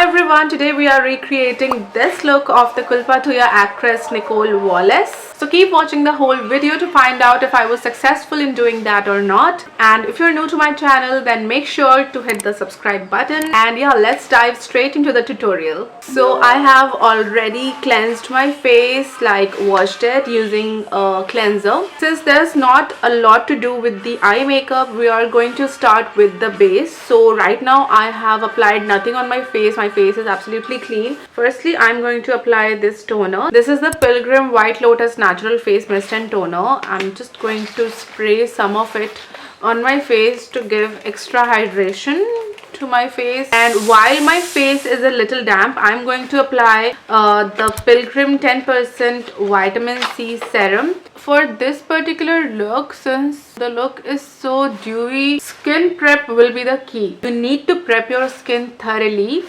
Hi everyone, today we are recreating this look of the Kulpatuya actress Nicole Wallace. So keep watching the whole video to find out if I was successful in doing that or not. And if you're new to my channel, then make sure to hit the subscribe button. And yeah, let's dive straight into the tutorial. So I have already cleansed my face, like washed it using a cleanser. Since there's not a lot to do with the eye makeup, we are going to start with the base. So right now I have applied nothing on my face. My face is absolutely clean. Firstly, I'm going to apply this toner. This is the Pilgrim White Lotus Natural Face Mist and Toner. I'm just going to spray some of it on my face to give extra hydration to my face. And while my face is a little damp, I'm going to apply the Pilgrim 10% Vitamin C Serum. For this particular look, since the look is so dewy, skin prep will be the key. You need to prep your skin thoroughly.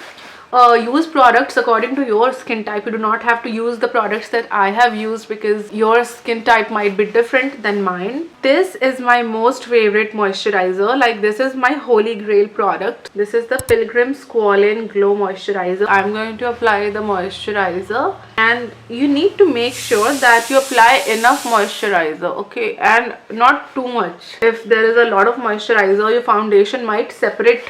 Use products according to your skin type. You do not have to use the products that I have used because your skin type might be different than mine. This is my most favorite moisturizer. Like, this is my holy grail product. This is the Pilgrim Squalane Glow Moisturizer. I'm going to apply the moisturizer, and you need to make sure that you apply enough moisturizer, okay, and not too much. If there is a lot of moisturizer, your foundation might separate.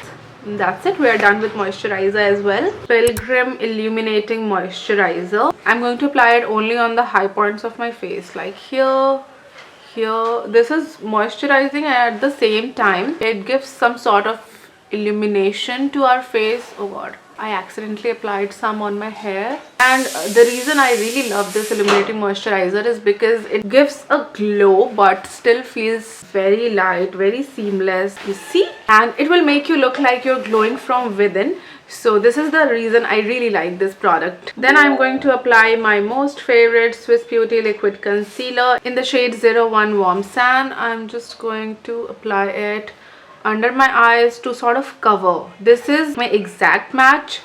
That's it. We are done with moisturizer as well. Pilgrim Illuminating Moisturizer. I'm going to apply it only on the high points of my face, like here. This is moisturizing, and at the same time it gives some sort of illumination to our face. Oh god, I accidentally applied some on my hair. And the reason I really love this illuminating moisturizer is because it gives a glow but still feels very light, very seamless, you see, and it will make you look like you're glowing from within. So this is the reason I really like this product. Then I'm going to apply my most favorite Swiss Beauty Liquid Concealer in the shade 01 Warm Sand. I'm just going to apply it under my eyes to sort of cover. This is my exact match,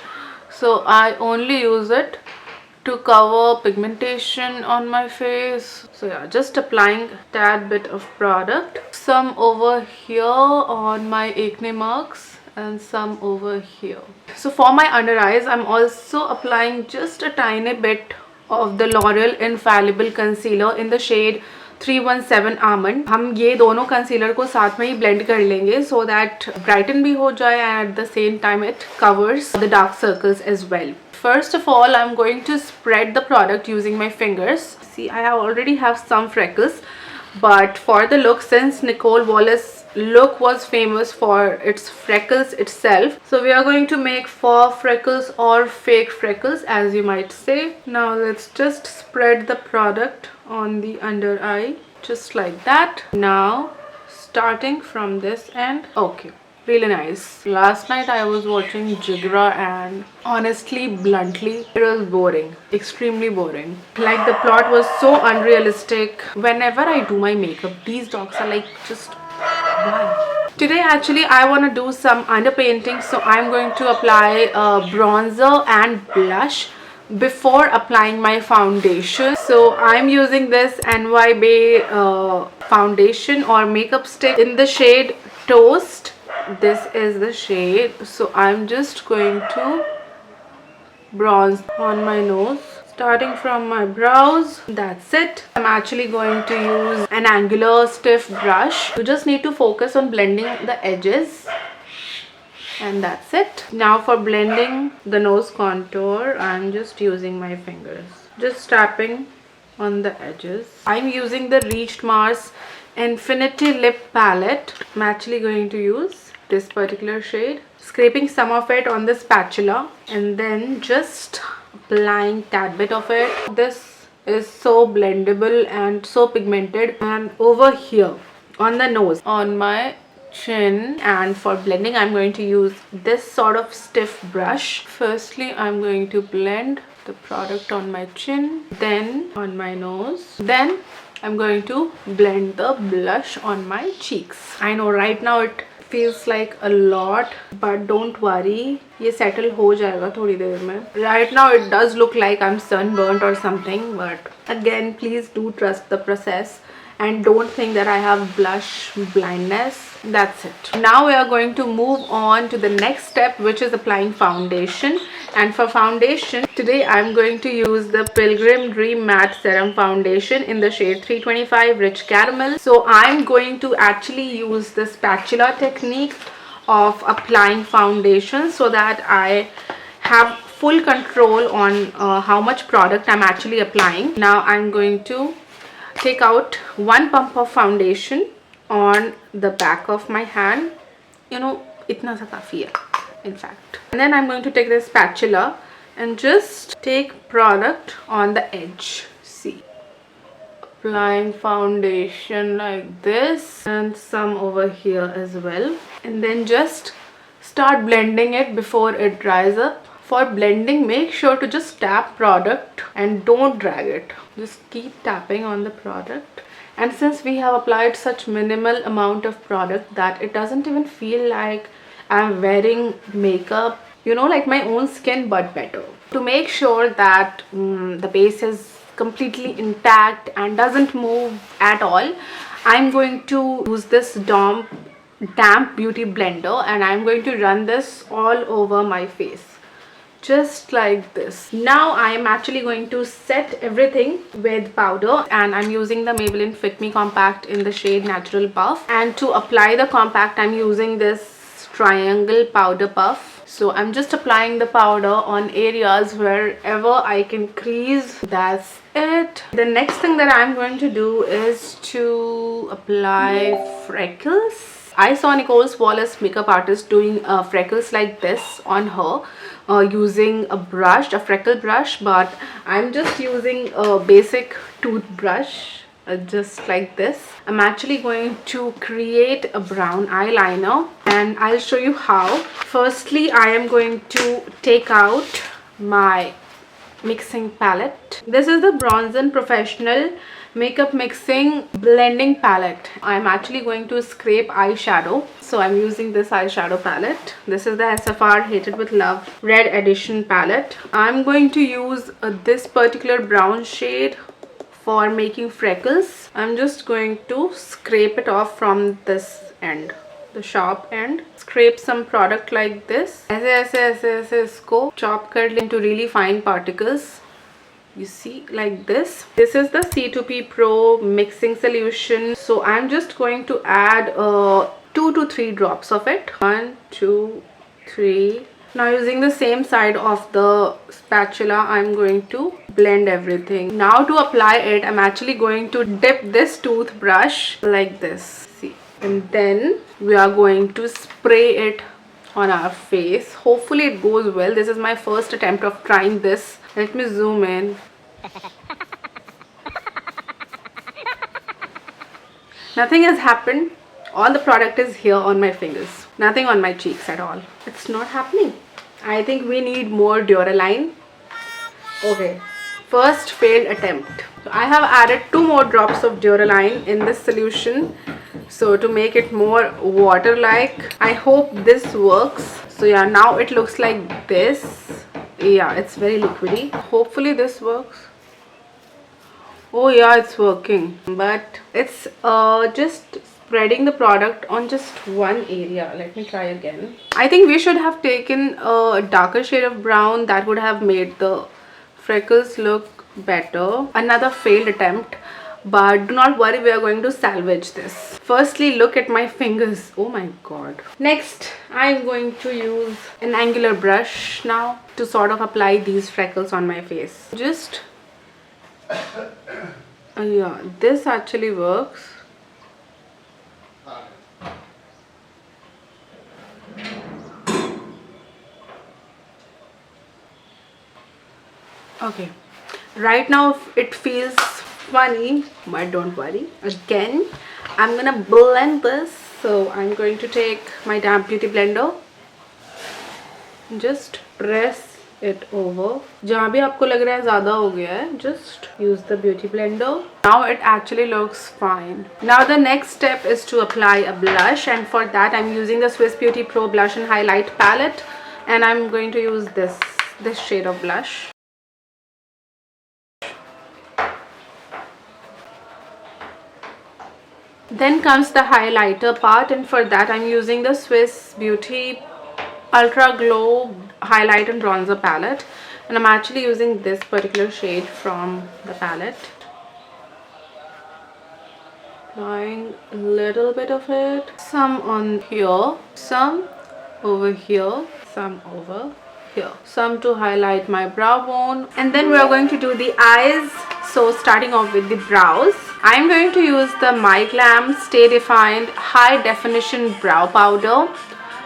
so I only use it to cover pigmentation on my face. So yeah, just applying a tad bit of product, some over here on my acne marks and some over here. So for my under eyes, I'm also applying just a tiny bit of the L'Oreal Infallible Concealer in the shade 317 Almond. हम ये दोनों concealer को साथ में ही blend कर लेंगे so that brighten भी हो जाए and at the same time it covers the dark circles as well. First of all, I'm going to spread the product using my fingers. See, I already have some freckles, but for the look, since Nicole Wallace look was famous for its freckles itself, so we are going to make faux freckles or fake freckles, as you might say. Now let's just spread the product on the under eye, just like that. Now starting from this end. Okay, really nice. Last night I was watching Jigra, and honestly, bluntly, it was boring, extremely boring. Like, the plot was so unrealistic. Whenever I do my makeup, these dogs are like, just why? Today actually I want to do some underpainting, so I'm going to apply bronzer and blush before applying my foundation. So I'm using this NY Bay foundation or makeup stick in the shade Toast. This is the shade. So I'm just going to bronze on my nose, starting from my brows. That's it. I'm actually going to use an angular stiff brush. You just need to focus on blending the edges, and that's it. Now for blending the nose contour, I'm just using my fingers, just tapping on the edges. I'm using the Reached Mars Infinity Lip Palette. I'm actually going to use this particular shade, scraping some of it on the spatula and then just applying tad bit of it. This is so blendable and so pigmented. And over here on the nose, on my chin, and for blending I'm going to use this sort of stiff brush. Firstly, I'm going to blend the product on my chin, then on my nose, then I'm going to blend the blush on my cheeks. I know right now it feels like a lot, but don't worry, ये settle हो जाएगा थोड़ी देर में. Right now it does look like I'm sunburnt or something, but again, please do trust the process and don't think that I have blush blindness. That's it. Now we are going to move on to the next step, which is applying foundation. And for foundation, today I'm going to use the Pilgrim Dream Matte Serum Foundation in the shade 325 Rich Caramel. So I'm going to actually use the spatula technique of applying foundation so that I have full control on how much product I'm actually applying. Now I'm going to take out one pump of foundation on the back of my hand. You know, itna sa kafi hai, in fact. And then I'm going to take this spatula and just take product on the edge. See, applying foundation like this and some over here as well, and then just start blending it before it dries up. For blending, make sure to just tap product and don't drag it. Just keep tapping on the product. And since we have applied such minimal amount of product that it doesn't even feel like I'm wearing makeup, you know, like my own skin, but better. To make sure that the base is completely intact and doesn't move at all, I'm going to use this damp beauty blender, and I'm going to run this all over my face, just like this. Now I am actually going to set everything with powder, and I'm using the Maybelline Fit Me Compact in the shade Natural Buff. And to apply the compact, I'm using this triangle powder puff. So I'm just applying the powder on areas wherever I can crease. That's it. The next thing that I'm going to do is to apply freckles. I saw Nicole Wallace, makeup artist, doing freckles like this on her using a brush, a freckle brush, but I'm just using a basic toothbrush, just like this. I'm actually going to create a brown eyeliner, and I'll show you how. Firstly, I am going to take out my mixing palette. This is the Bronzen Professional Makeup Mixing Blending Palette. I'm actually going to scrape eyeshadow, so I'm using this eyeshadow palette. This is the SFR Hated with Love Red Edition palette. I'm going to use this particular brown shade for making freckles. I'm just going to scrape it off from this end, the sharp end. Scrape some product like this. ऐसे इसको chop कर ले into really fine particles. You see, like this. This is the C2P Pro mixing solution. So I'm just going to add 2 to 3 drops of it. 1, 2, 3. Now using the same side of the spatula, I'm going to blend everything. Now to apply it, I'm actually going to dip this toothbrush like this. See, and then we are going to spray it on our face. Hopefully it goes well. This is my first attempt of trying this. Let me zoom in. Nothing has happened. All the product is here on my fingers. Nothing on my cheeks at all. It's not happening. I think we need more Duraline. Okay. First failed attempt. So I have added 2 more drops of Duraline in this solution, so to make it more water-like. I hope this works. So yeah, now it looks like this. Yeah, it's very liquidy. Hopefully this works. Oh yeah, it's working, but it's just spreading the product on just one area. Let me try again. I think we should have taken a darker shade of brown. That would have made the freckles look better. Another failed attempt, but do not worry, we are going to salvage this. Firstly, look at my fingers. Oh my god. Next, I'm going to use an angular brush now to sort of apply these freckles on my face. Just yeah, this actually works. Okay, right now it feels funny, but don't worry. Again, I'm gonna blend this. So I'm going to take my damp beauty blender, just press it over. जहाँ भी आपको लग रहा है ज़्यादा हो गया है, just use the beauty blender. Now it actually looks fine. Now the next step is to apply a blush, and for that I'm using the Swiss Beauty Pro Blush and Highlight palette, and I'm going to use this shade of blush. Then comes the highlighter part, and for that I'm using the Swiss Beauty Ultra Glow Highlight and Bronzer palette, and I'm actually using this particular shade from the palette. Applying a little bit of it, some on here, some over here, some over here, some to highlight my brow bone, and then we are going to do the eyes. So starting off with the brows, I'm going to use the My Glam Stay Defined High Definition Brow Powder.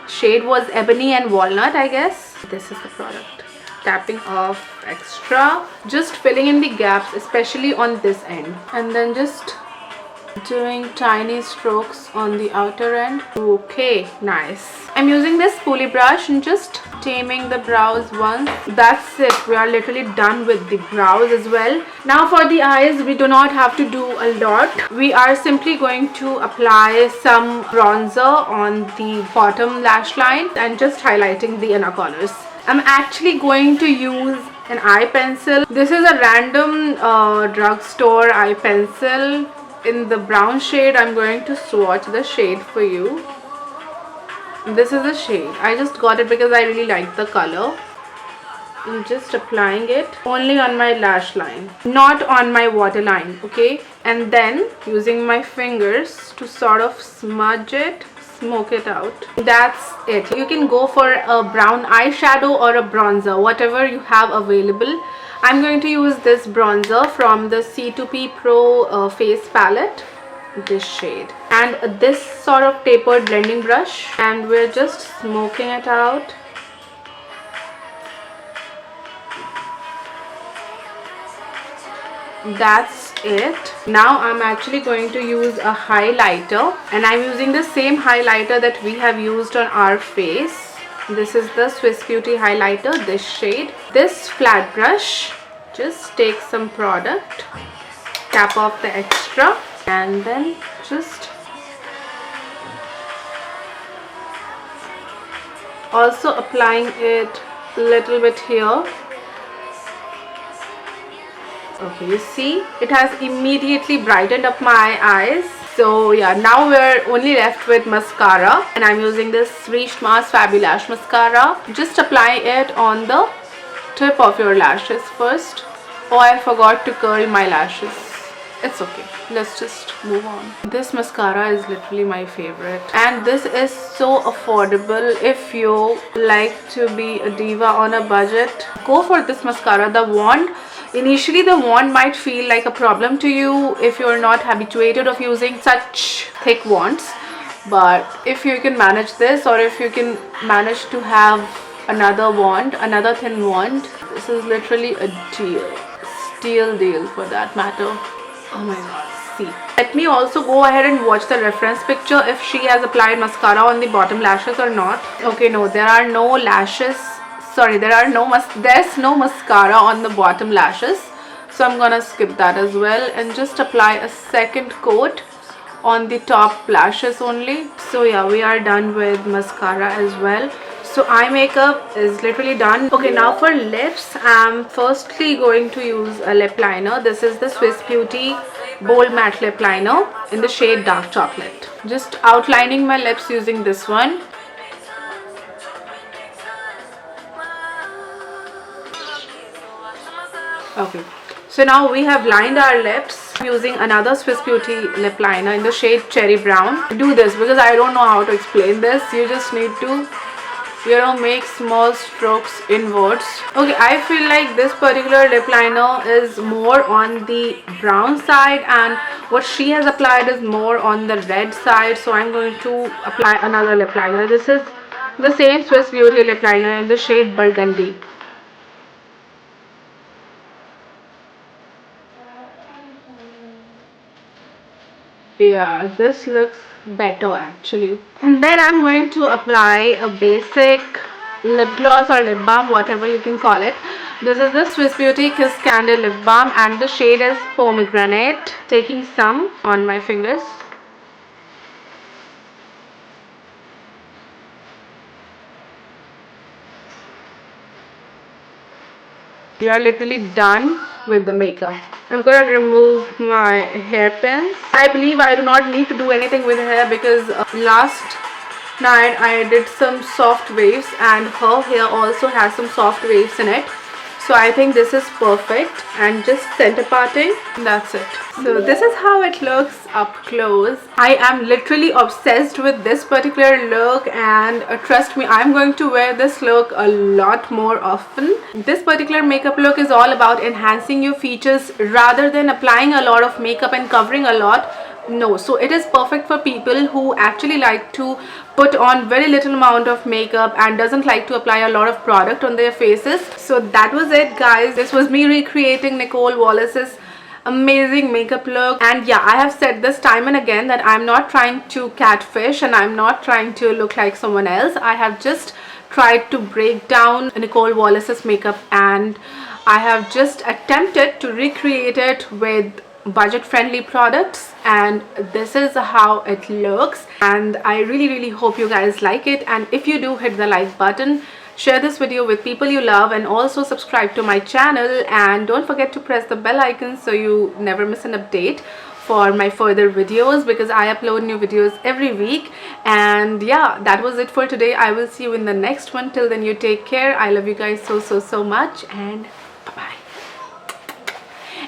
Shade was Ebony and Walnut, I guess. This is the product. Tapping off extra, just filling in the gaps, especially on this end, and then just doing tiny strokes on the outer end. Okay, nice. I'm using this spoolie brush and just taming the brows once. That's it. We are literally done with the brows as well. Now for the eyes, we do not have to do a lot. We are simply going to apply some bronzer on the bottom lash line and just highlighting the inner corners. I'm actually going to use an eye pencil. This is a random drugstore eye pencil in the brown shade. I'm going to swatch the shade for you. This is the shade. I just got it because I really like the color. I'm just applying it only on my lash line, not on my waterline, okay? And then using my fingers to sort of smudge it, smoke it out. That's it. You can go for a brown eyeshadow or a bronzer, whatever you have available. I'm going to use this bronzer from the C2P Pro face palette, this shade, and this sort of tapered blending brush, and we're just smoking it out. That's it. Now I'm actually going to use a highlighter, and I'm using the same highlighter that we have used on our face. This is the Swiss Beauty highlighter, this shade. This flat brush, just take some product, tap off the extra, and then just also applying it a little bit here. Okay, you see, it has immediately brightened up my eyes. So yeah, now we're only left with mascara, and I'm using this Reached Mars Fabulash mascara. Just apply it on the tip of your lashes first. Oh, I forgot to curl my lashes. It's okay, let's just move on. This mascara is literally my favorite, and this is so affordable. If you like to be a diva on a budget, go for this mascara. The wand, initially the wand might feel like a problem to you if you're not habituated of using such thick wands, but if you can manage this, or if you can manage to have another wand, another thin wand, this is literally a steal deal for that matter. Oh my god, see. Let me also go ahead and watch the reference picture if she has applied mascara on the bottom lashes or not. Okay, no, there are no lashes. Sorry, there's no mascara on the bottom lashes. So I'm gonna skip that as well and just apply a second coat on the top lashes only. So yeah, we are done with mascara as well. So eye makeup is literally done. Okay, now for lips, I'm firstly going to use a lip liner. This is the Swiss Beauty Bold Matte Lip Liner in the shade Dark Chocolate. Just outlining my lips using this one. Okay, so now we have lined our lips using another Swiss Beauty lip liner in the shade Cherry Brown. Do this because I don't know how to explain this. You just need to, you know, make small strokes inwards. Okay, I feel like this particular lip liner is more on the brown side, and what she has applied is more on the red side. So I'm going to apply another lip liner. This is the same Swiss Beauty lip liner in the shade Burgundy. Yeah, this looks better actually. And then I'm going to apply a basic lip gloss or lip balm, whatever you can call it. This is the Swiss Beauty Kiss Candle Lip Balm, and the shade is Pomegranate. Taking some on my fingers. We are literally done. with the makeup. I'm gonna remove my hairpins. I believe I do not need to do anything with hair because last night I did some soft waves and her hair also has some soft waves in it. So I think this is perfect, and just center parting, that's it. So this is how it looks up close. I am literally obsessed with this particular look, and trust me, I'm going to wear this look a lot more often. This particular makeup look is all about enhancing your features rather than applying a lot of makeup and covering a lot. No, so it is perfect for people who actually like to put on very little amount of makeup and doesn't like to apply a lot of product on their faces. So that was it, guys. This was me recreating Nicole Wallace's amazing makeup look. And yeah, I have said this time and again that I'm not trying to catfish and I'm not trying to look like someone else. I have just tried to break down Nicole Wallace's makeup, and I have just attempted to recreate it with budget friendly products, and this is how it looks. And I really hope you guys like it, and if you do, hit the like button, share this video with people you love, and also subscribe to my channel, and don't forget to press the bell icon so you never miss an update for my further videos, because I upload new videos every week. And yeah, that was it for today. I will see you in the next one. Till then, you take care. I love you guys so much, and bye bye.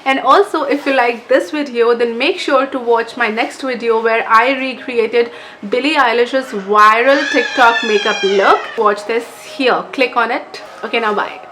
And also, if you like this video, then make sure to watch my next video where I recreated Billie Eilish's viral TikTok makeup look. Watch this here. Click on it. Okay, now bye.